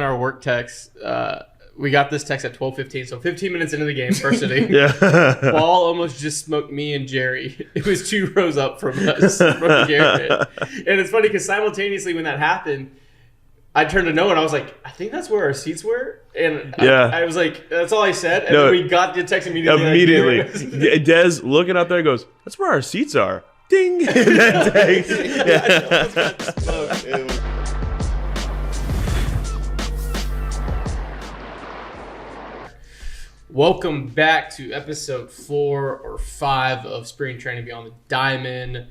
our work text. We got this text at 12:15, so 15 minutes into the game, first inning. Ball almost just smoked me and Jerry. It was 2 rows up from us, from Garrett. And it's funny because simultaneously when that happened, I turned to Noah and I was like, I think that's where our seats were. And I was like, that's all I said. And then we got the text immediately. Dez looking up there goes, that's where our seats are. Ding. That text. Welcome back to episode 4 or 5 of Spring Training Beyond the Diamond,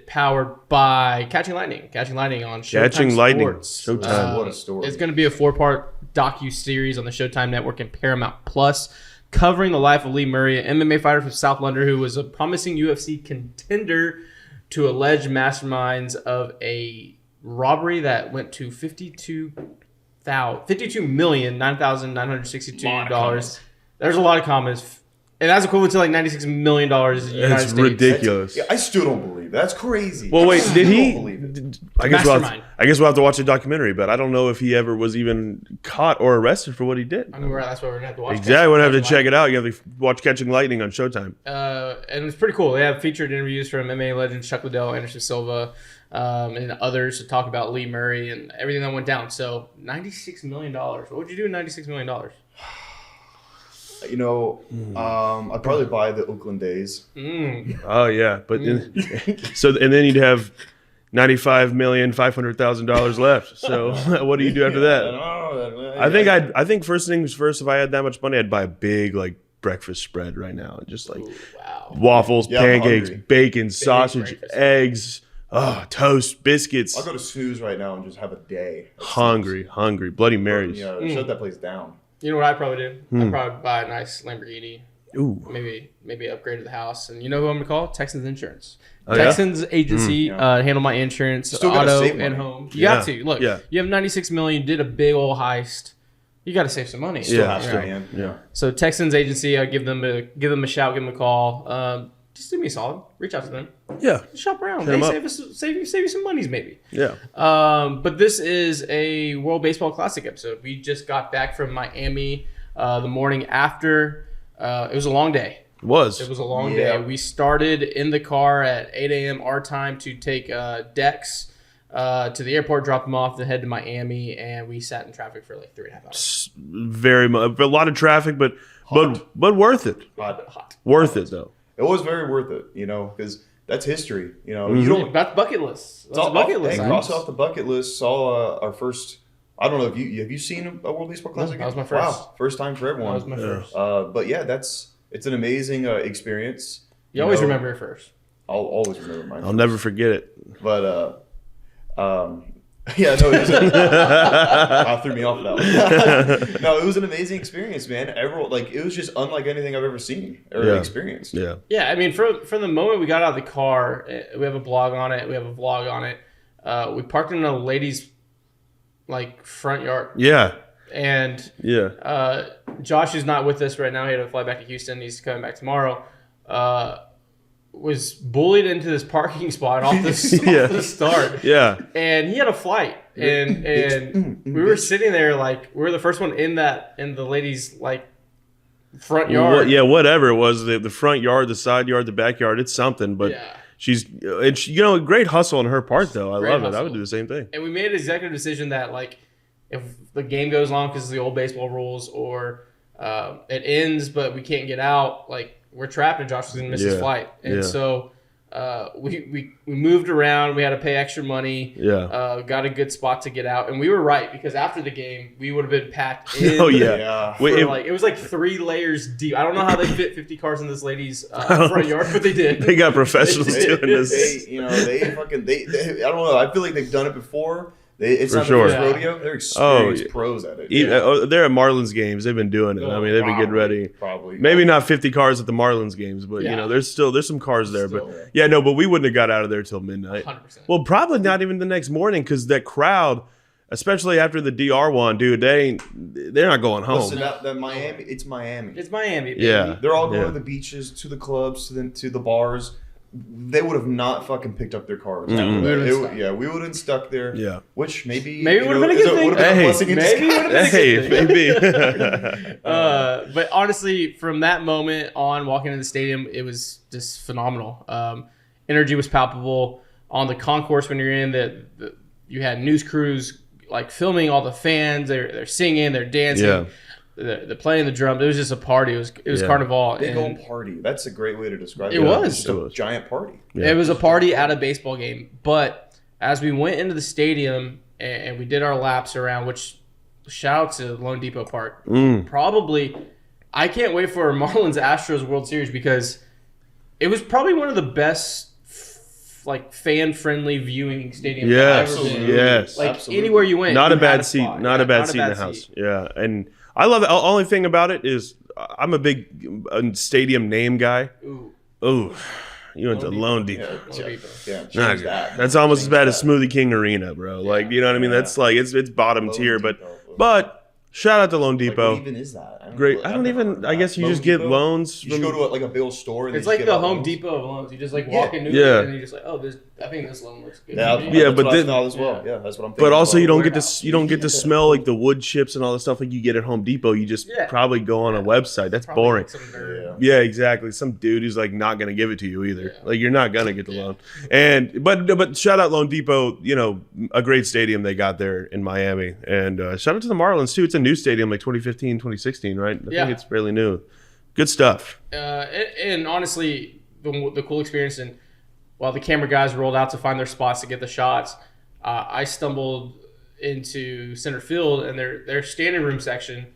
powered by Catching Lightning on Showtime Sports. Showtime. What a story. It's going to be a 4-part docu-series on the Showtime Network and Paramount Plus, covering the life of Lee Murray, an MMA fighter from South London who was a promising UFC contender to alleged masterminds of a robbery that went to $52,009,962. There's a lot of comments, and that's equivalent to like $96 million in the United States. Ridiculous. I still don't believe it. That's crazy. Well, wait, did he? I guess we'll have to watch the documentary, but I don't know if he ever was even caught or arrested for what he did. I mean, that's why we're gonna have to watch. Exactly, we're gonna have to check it out. You have to watch Catching Lightning on Showtime. And it's pretty cool. They have featured interviews from MMA legends Chuck Liddell, Anderson Silva, and others to talk about Lee Murray and everything that went down. So $96 million. What would you do with $96 million? You know, I'd probably buy the Oakland Days. Oh yeah, but and then you'd have $95,500,000 left. So what do you do after that? I think first things first. If I had that much money, I'd buy a big like breakfast spread right now, just like waffles, pancakes, bacon, sausage, eggs. Oh, toast, biscuits. I'll go to Snooze right now and just have a day. Hungry. Bloody Marys. Shut that place down. You know what I'd probably do? I'd probably buy a nice Lamborghini. Ooh. Maybe upgrade the house. And you know who I'm going to call? Texans Insurance. Oh, Texans agency handle my insurance, auto, and home. You got to. Look, you have $96 million, you did a big old heist. You got to save some money. Yeah. So Texans agency, I give them a shout, give them a call. Just do me a solid. Reach out to them. Yeah. Shop around. They save you some monies maybe. Yeah. But this is a World Baseball Classic episode. We just got back from Miami the morning after. It was a long day. It was a long day. We started in the car at 8 a.m. our time to take Dex to the airport, drop them off, then head to Miami, and we sat in traffic for like 3.5 hours. Very much. A lot of traffic, but worth it. Hot. Worth it though. It was very worth it, because that's history. You don't. That's bucket list. That's bucket list. Cross off the bucket list. Saw our first. I don't know if you have you seen a World Baseball Classic? That was my first. Wow, first time for everyone. That was my first. But yeah, it's an amazing experience. You always remember it first. I'll always remember mine. I'll never forget it. But yeah, no, it threw me off that one. No, it was an amazing experience, man. It was just unlike anything I've ever seen or experienced. Yeah. Yeah, I mean, from the moment we got out of the car, we have a blog on it. We have a vlog on it. We parked in a lady's front yard. Yeah. And Josh is not with us right now. He had to fly back to Houston. He's coming back tomorrow. Was bullied into this parking spot off the start. Yeah. And he had a flight. And we were sitting there we were the first one in the lady's front yard. Whatever it was, the front yard, the side yard, the backyard, it's something, but she's great hustle on her part though. I love it. I would do the same thing. And we made an executive decision that if the game goes long because of the old baseball rules or it ends but we can't get out, we're trapped and Josh was going to miss his flight. And so we moved around. We had to pay extra money. Yeah. Got a good spot to get out. And we were right because after the game, we would have been packed in. Oh, yeah. It was 3 layers deep. I don't know how they fit 50 cars in this lady's front yard, but they did. They got professionals doing this. I don't know. I feel like they've done it before. It's For not sure. the first rodeo. They're experienced pros at it. They're at Marlins games. They've been doing it. I mean, they've been getting ready. Probably. Maybe not 50 cars at the Marlins games, but there's some cars there. But but we wouldn't have got out of there till midnight. 100%. Well, probably not even the next morning because that crowd, especially after the DR one, dude, they're not going home. Listen, that Miami, it's Miami. It's Miami. Baby. Yeah. They're all going to the beaches, to the clubs, to the bars. they would have not fucking picked up their cars. We would have been stuck there. Yeah. Which maybe it would have been a good thing. Maybe. But honestly, from that moment on, walking into the stadium, it was just phenomenal. Energy was palpable on the concourse when you're in. You had news crews like filming all the fans. They're singing, they're dancing. Yeah. They're playing the drums. It was just a party. It was Carnival. Big old party. That's a great way to describe it. It was. Just a giant party. Yeah. It was a party at a baseball game. But as we went into the stadium and we did our laps around, which shout out to Lone Depot Park. Probably, I can't wait for Marlins Astros World Series because it was probably one of the best like fan-friendly viewing stadiums I've ever been. Yes. Like anywhere you went. Not a bad seat. Not a bad seat in the house. Yeah. And I love it. The only thing about it is I'm a big stadium name guy. Ooh. You went to Lone Depot. That's almost as bad as Smoothie King Arena, bro. Like, you know what I mean? That's like it's bottom tier, but shout out to Lone Depot. What even is that? I guess you just get loans. You just go to like a Bill store. And it's like the Home Depot of loans. You just like walk into it and you're just like, oh, I think this loan looks good. Yeah, but then as well. Yeah, that's what I'm thinking. But also, you don't get to smell like the wood chips and all the stuff like you get at Home Depot. You just probably go on a website. That's boring. Yeah, exactly. Some dude who's like not gonna give it to you either. Like you're not gonna get the loan. And but shout out Lone Depot. You know, a great stadium they got there in Miami. And shout out to the Marlins too. It's a new stadium, like 2015, 2016, right? I think it's fairly new. Good stuff. And honestly, the cool experience, and while the camera guys rolled out to find their spots to get the shots, I stumbled into center field, and their standing room section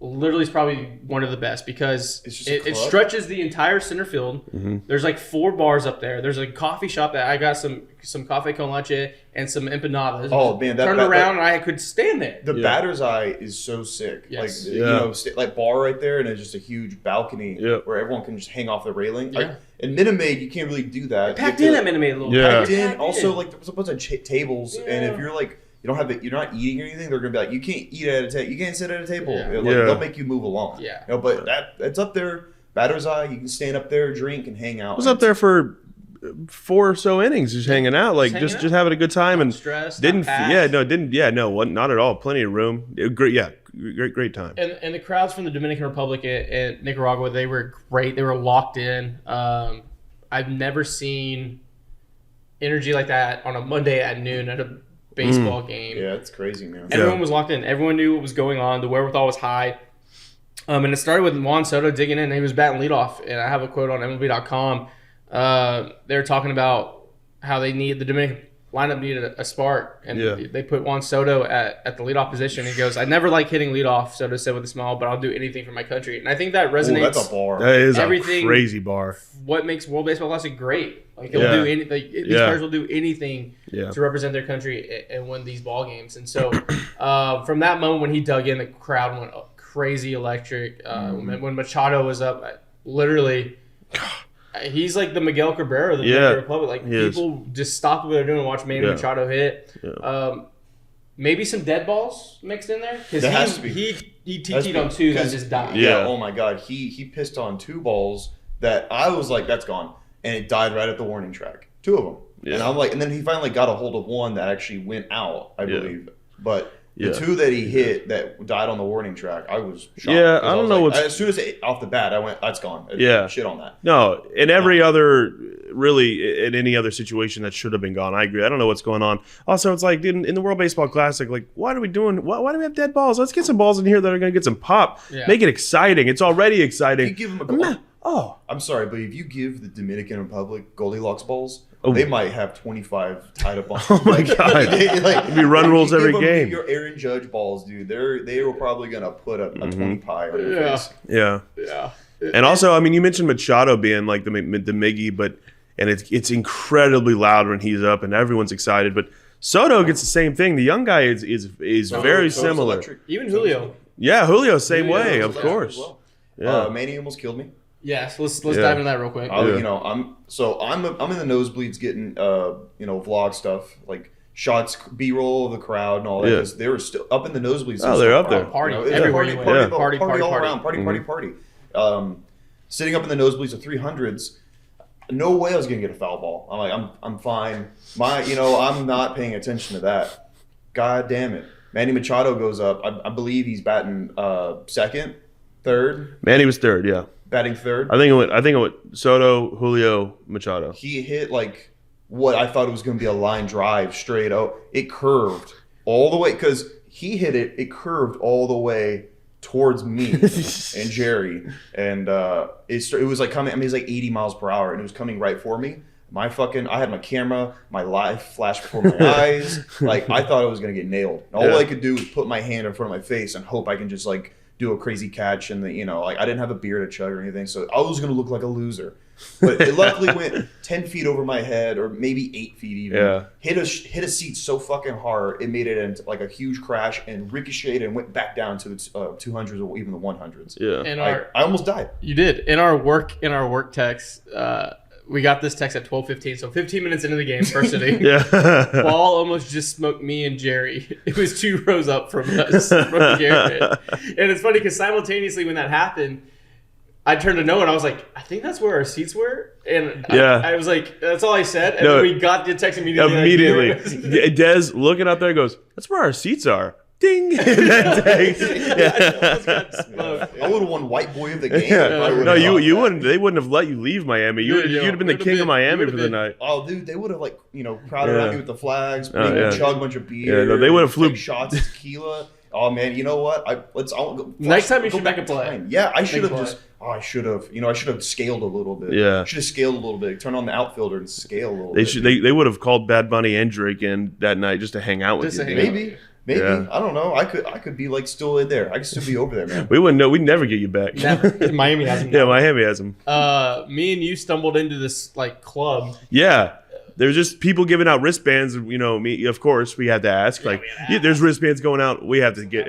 literally is probably one of the best because it stretches the entire center field. There's like 4 bars up there. There's a coffee shop that I got some cafe con leche and some empanadas. Oh man, turned around and I could stand there. The batter's eye is so sick. Yes. Like you know, like bar right there, and it's just a huge balcony where everyone can just hang off the railing. Yeah. In Minute Maid, you can't really do that. Packed in at Minute Maid a little. Yeah. Packed in. Also, like there's a bunch of tables, and if you're like. You don't have it. You're not eating or anything. They're gonna be like, you can't eat at a table. You can't sit at a table. They'll make you move along. Yeah. You know, but it's up there. Batter's eye. You can stand up there, drink, and hang out. I was up there for 4 or so innings, just hanging out, like just having a good time, and stress, not at all. Plenty of room. Great time. And the crowds from the Dominican Republic and Nicaragua, they were great. They were locked in. I've never seen energy like that on a Monday at noon at a baseball game. Yeah, it's crazy, man. Everyone was locked in. Everyone knew what was going on. The wherewithal was high. And it started with Juan Soto digging in. He was batting leadoff. And I have a quote on MLB.com. They were talking about how the Dominican lineup needed a spark. And they put Juan Soto at the leadoff position. He goes, I never like hitting leadoff, Soto said with a smile, but I'll do anything for my country. And I think that resonates. That's a bar. That is a crazy bar. What makes World Baseball Classic great. Like they'll do anything. These players will do anything to represent their country and win these ball games. And so, from that moment when he dug in, the crowd went crazy electric. When Machado was up, literally, he's like the Miguel Cabrera of the Dominican Republic. Like people just stop what they're doing and watch Manny Machado hit. Maybe some dead balls mixed in there because he TT'd on 2 that just died. Yeah. Oh my God, he pissed on 2 balls that I was like, that's gone. And it died right at the warning track. 2 of them. Yeah. And I'm like, and then he finally got a hold of one that actually went out, I believe. But the 2 that he hit that died on the warning track, I was shocked. Yeah, I don't know what's... As soon as off the bat, I went, that's gone. Shit on that. No, in every other, really, in any other situation that should have been gone, I agree. I don't know what's going on. Also, it's like, in the World Baseball Classic, like, why are we doing, why do we have dead balls? Let's get some balls in here that are going to get some pop. Yeah. Make it exciting. It's already exciting. You give them a goal. I'm sorry, but if you give the Dominican Republic Goldilocks balls, they might have 25 tied up on. Oh my God! It'd be run rules every game. Your Aaron Judge balls, dude. They were probably gonna put a 20 pie on your face. Yeah. And also, I mean, you mentioned Machado being like the Miggy, and it's incredibly loud when he's up, and everyone's excited. But Soto gets the same thing. The young guy is very similar. Electric. Even Julio. Yeah, Julio, same way, of course. Well. Yeah. Manny almost killed me. Yes, let's dive into that real quick. You know, I'm in the nosebleeds getting vlog stuff like shots, B-roll of the crowd and all that. Because they were still up in the nosebleeds. Oh, they're up there. Party everywhere. Party all around. Party. Sitting up in the nosebleeds of 300s. no way I was gonna get a foul ball. I'm like, I'm fine. I'm not paying attention to that. God damn it. Manny Machado goes up. I believe he's batting second, third. Manny was third, yeah. Batting third. I think it went Soto, Julio, Machado. He hit like what I thought it was going to be a line drive straight out. It curved all the way because he hit it. It curved all the way towards me and Jerry, and it was like coming. I mean, it's like 80 miles per hour, and it was coming right for me. I had my camera, my live flash before my eyes. Like I thought I was going to get nailed. And all I could do was put my hand in front of my face and hope I can just like do a crazy catch, and like I didn't have a beer to chug or anything, so I was gonna look like a loser. But it luckily went 10 feet over my head, or maybe 8 feet even. Yeah. Hit a seat so fucking hard, it made it into like a huge crash and ricocheted and went back down to the 200s or even the 100s. Yeah. And I almost died. You did. In our work text, we got this text at 12:15, so 15 minutes into the game, first inning. Yeah. Ball almost just smoked me and Jerry. It was 2 rows up from us, from Garrett. And it's funny because simultaneously when that happened, I turned to Noah and I was like, I think that's where our seats were. And I was like, that's all I said. And then we got the text immediately. Like, Des looking out there goes, that's where our seats are. Ding! That text. I would have won white boy of the game. No, you wouldn't. They wouldn't have let you leave Miami. You'd have been the king of Miami for the night. Oh, dude, they would have crowded around me with the flags, chug a bunch of beer. Yeah, no, they would have flew shots of tequila. Oh man, you know what? I'll go. Next time you should back a play. Yeah, I should have just. Oh, I should have. I should have scaled a little bit. Yeah, should have scaled a little bit. Turn on the outfielder and scale a little bit. They would have called Bad Bunny and Drake in that night just to hang out with you. Maybe. Yeah. I don't know. I could be like still in there. I could still be over there, man. We wouldn't know. We'd never get you back. Never. Miami has him. Yeah, Miami has him. Me and you stumbled into this like club. Yeah. There's just people giving out wristbands. Me, of course, we had to ask. There's wristbands going out. We have to get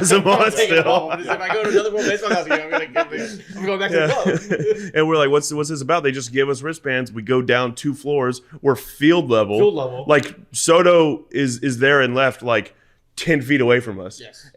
some on still. If I go to another World Baseball Classic, I'm going back to the club. And we're like, what's this about? They just give us wristbands. We go down 2 floors. We're field level. Like Soto is there and left like 10 feet away from us. Yes.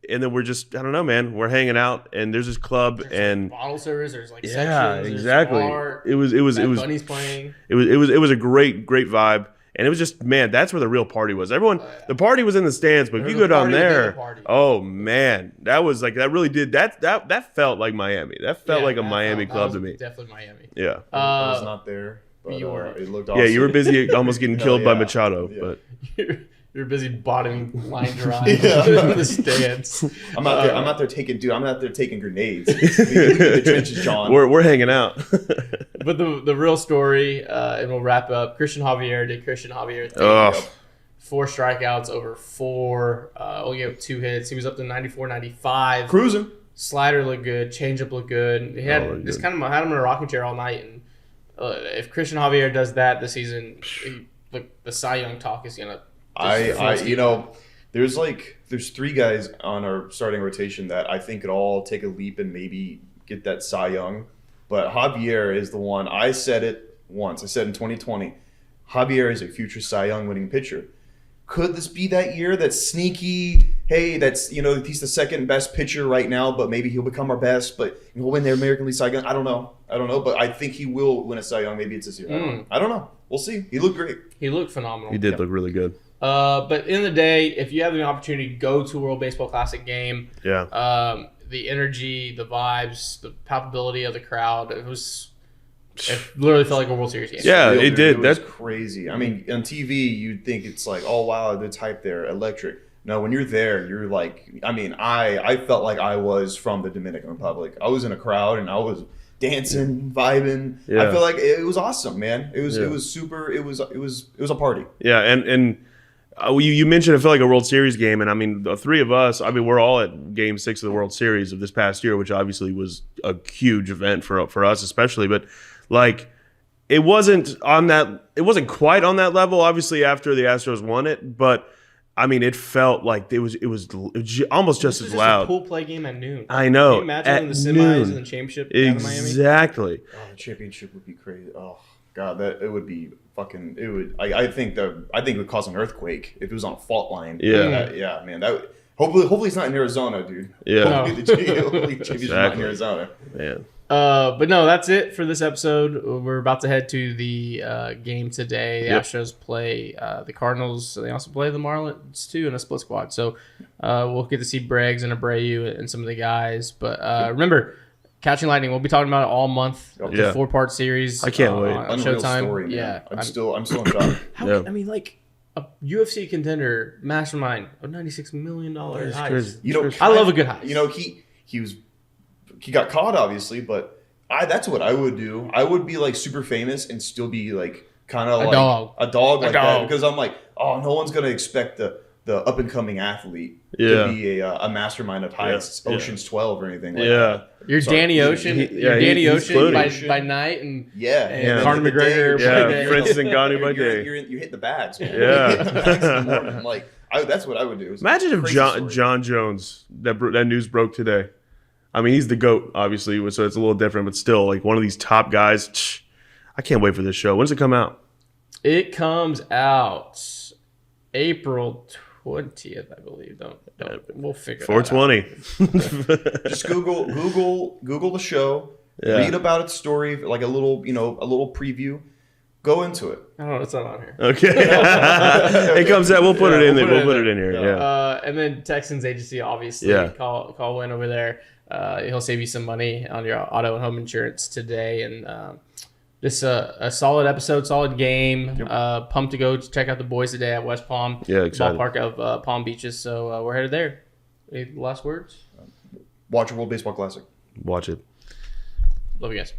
And then we're just, I don't know, man. We're hanging out, and there's this club, and bottle service. There's like sections. Exactly. Art, it was Bunny's playing. It was a great vibe, and it was just, man, that's where the real party was. Everyone, the party was in the stands, but if you go down there, oh man, that was like that really did that felt like Miami. That felt like a Miami club to me. Definitely Miami. Yeah. I was not there, but it looked awesome. Yeah, you were busy, almost getting killed by Machado, but. You're busy bottoming line drive in the stands. I'm out there taking grenades. The trenches, John. We're hanging out. But the real story, and we'll wrap up. Christian Javier thing. 4 strikeouts over 4. Only gave up 2 hits. He was up to 94, 95. Cruising. Slider looked good. Changeup looked good. He had had him in a rocking chair all night. And if Christian Javier does that this season, the Cy Young talk is gonna. There's 3 guys on our starting rotation that I think could all take a leap and maybe get that Cy Young. But Javier is the one. I said it once. I said in 2020, Javier is a future Cy Young winning pitcher. Could this be that year that's sneaky? Hey, that's he's the second best pitcher right now, but maybe he'll become our best. But he'll win the American League Cy Young. I don't know, but I think he will win a Cy Young. Maybe it's this year. I don't know. We'll see. He looked great. He looked phenomenal. He did look really good. But in the day, if you have the opportunity to go to a World Baseball Classic game, the energy, the vibes, the palpability of the crowd, it literally felt like a World Series game. Yeah, it did. That's crazy. I mean, on TV, you'd think it's like, oh wow, the type there, electric. No, when you're there, you're like, I mean, I felt like I was from the Dominican Republic. I was in a crowd and I was dancing, vibing. Yeah. I feel like it was awesome, man. It was super. It was a party. Yeah, and you mentioned it felt like a World Series game, and I mean the 3 of us. I mean we're all at Game 6 of the World Series of this past year, which obviously was a huge event for us, especially. But like it wasn't quite on that level. Obviously, after the Astros won it, but. I mean, it felt like it was almost just as loud. A pool play game at noon. I know. Can you imagine the semis and the championship down in Miami? Exactly. Oh, the championship would be crazy. Oh God, it would be fucking. It would. I think it would cause an earthquake if it was on a fault line. Yeah. Man. Hopefully it's not in Arizona, dude. Yeah. Hopefully the championship's not in Arizona. Man. But no, that's it for this episode. We're about to head to the game today. The Astros play the Cardinals. They also play the Marlins too in a split squad. So we'll get to see Braggs and Abreu and some of the guys. But remember, Catching Lightning. We'll be talking about it all month. It's a 4-part series. I can't wait. On Unreal Showtime. Story, yeah, I'm still in shock. I mean, like a UFC contender mastermind of $96 million heist. You know, I love a good heist. You know, he got caught obviously, but that's what I would do. I would be like super famous and still be like kind of like a dog like that, because I'm like, oh, no one's gonna expect the up and coming athlete to be a mastermind of heists, Ocean's 12 or anything like that. You're Danny Ocean. You're Danny Ocean by night, and Conor McGregor by day. Francis Ngannou by day. You hit the bags, man. Yeah. You hit the bags in the morning. Like that's what I would do. Imagine if John Jones, that news broke today. I mean, he's the GOAT, obviously, so it's a little different, but still, like one of these top guys. I can't wait for this show. When does it come out? It comes out April 20th, I believe. We'll figure it out. 420. Just Google the show. Yeah. Read about its story, like a little preview. Go into it. I don't know. It's not on here. Okay. It comes out. We'll put it in there. We'll put it in here. Yeah. And then Texans Agency, obviously. Yeah. Call Wayne over there. He'll save you some money on your auto and home insurance today. And just a solid episode, solid game. Yep. Pumped to go check out the boys today at West Palm. Yeah, excited. Ballpark of Palm Beaches. So we're headed there. Any last words? Watch a World Baseball Classic. Watch it. Love you guys.